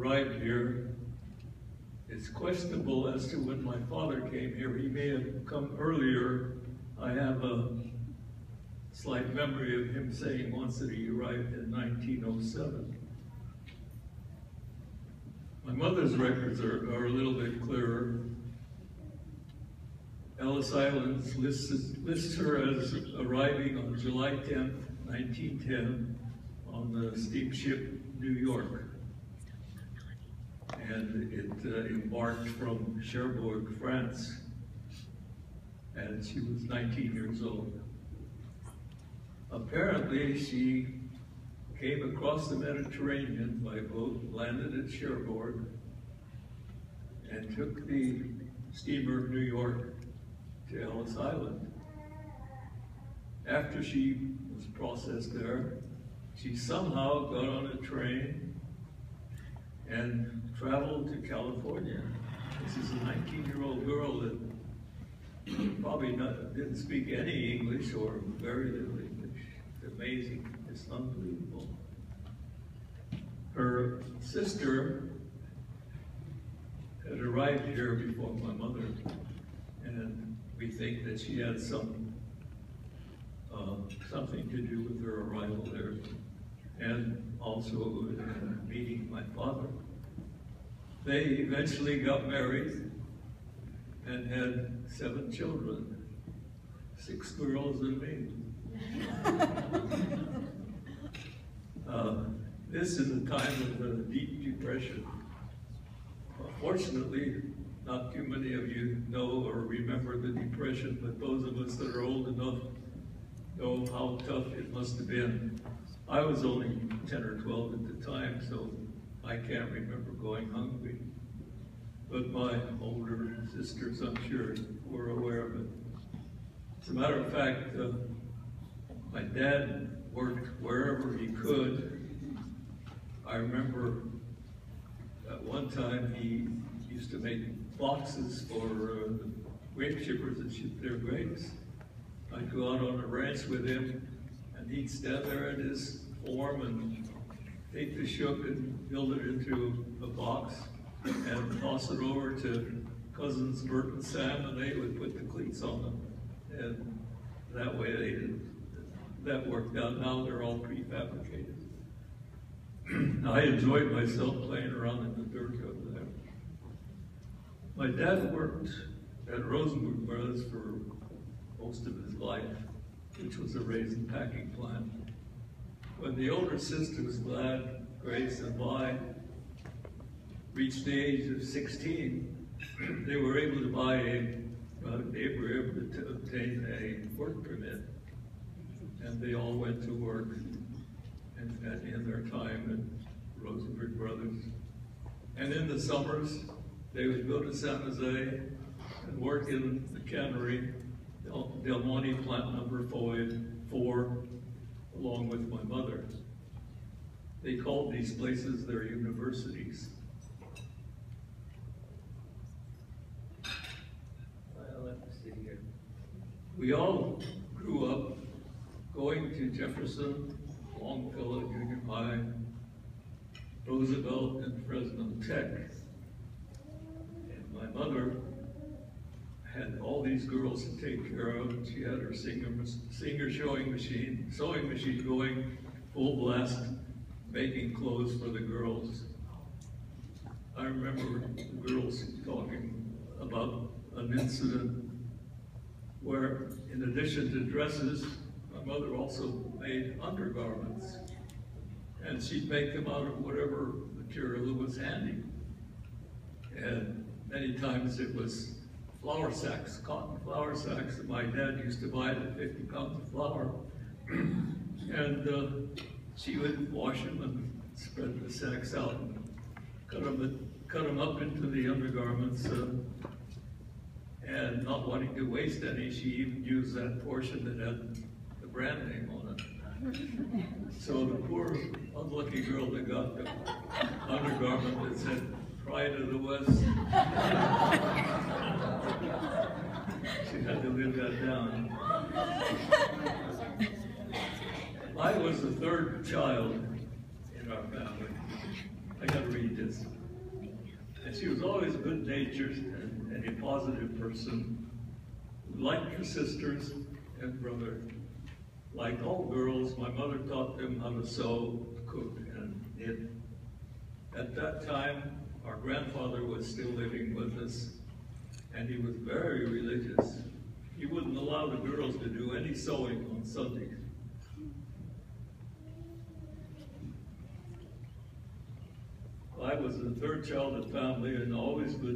arrived here. It's questionable as to when my father came here. He may have come earlier. I have a slight memory of him saying once that he arrived in 1907. My mother's records are a little bit clearer. Ellis Island lists her as arriving on July 10th, 1910 on the steamship New York. And it embarked from Cherbourg, France, and she was 19 years old. Apparently, she came across the Mediterranean by boat, landed at Cherbourg, and took the steamer New York to Ellis Island. After she was processed there, she somehow got on a train and traveled to California. This is a 19-year-old girl that probably didn't speak any English or very little English. It's amazing. It's unbelievable. Her sister had arrived here before my mother, and we think that she had something to do with her arrival there, and also meeting my father. They eventually got married and had 7 children, 6 girls and me. This is the time of the Deep Depression. Fortunately, not too many of you know or remember the Depression, but those of us that are old enough know how tough it must have been. I was only 10 or 12 at the time, so I can't remember going hungry. But my older sisters, I'm sure, were aware of it. As a matter of fact, my dad worked wherever he could. I remember at one time he used to make boxes for the grape shippers that ship their grapes. I'd go out on a ranch with him, and he'd stand there in his form and take the shook and build it into a box and toss it over to cousins Bert and Sam, and they would put the cleats on them. And that way that worked out. Now they're all prefabricated. I enjoyed myself playing around in the dirt over there. My dad worked at Rosenberg Brothers for most of his life, which was a raisin packing plant. When the older sisters, Glad, Grace, and Vi, reached the age of 16, they were able to obtain a work permit, and they all went to work in their time at Rosenberg Brothers. And in the summers, they would go to San Jose and work in the cannery, Del Monte plant number 4, along with my mother. They called these places their universities. Let me see here. We all grew up going to Jefferson, Longfellow Junior High, Roosevelt, and Fresno Tech. And my mother had all these girls to take care of. She had her singer sewing machine going full blast, making clothes for the girls. I remember the girls talking about an incident where, in addition to dresses, my mother also made undergarments, and she'd make them out of whatever material that was handy. And many times it was flour sacks, cotton flour sacks that my dad used to buy at 50 pounds of flour. And she would wash them and spread the sacks out and cut them up into the undergarments. And not wanting to waste any, she even used that portion that had the brand name on it. So the poor unlucky girl that got the undergarment that said "Pride of the West," she had to live that down. I was the 3rd child in our family. I got to read this. And she was always good-natured and a positive person, who liked her sisters and brother. Like all girls, my mother taught them how to sew, cook, and knit. At that time, our grandfather was still living with us, and he was very religious. He wouldn't allow the girls to do any sewing on Sundays. I was the third child of the family and always good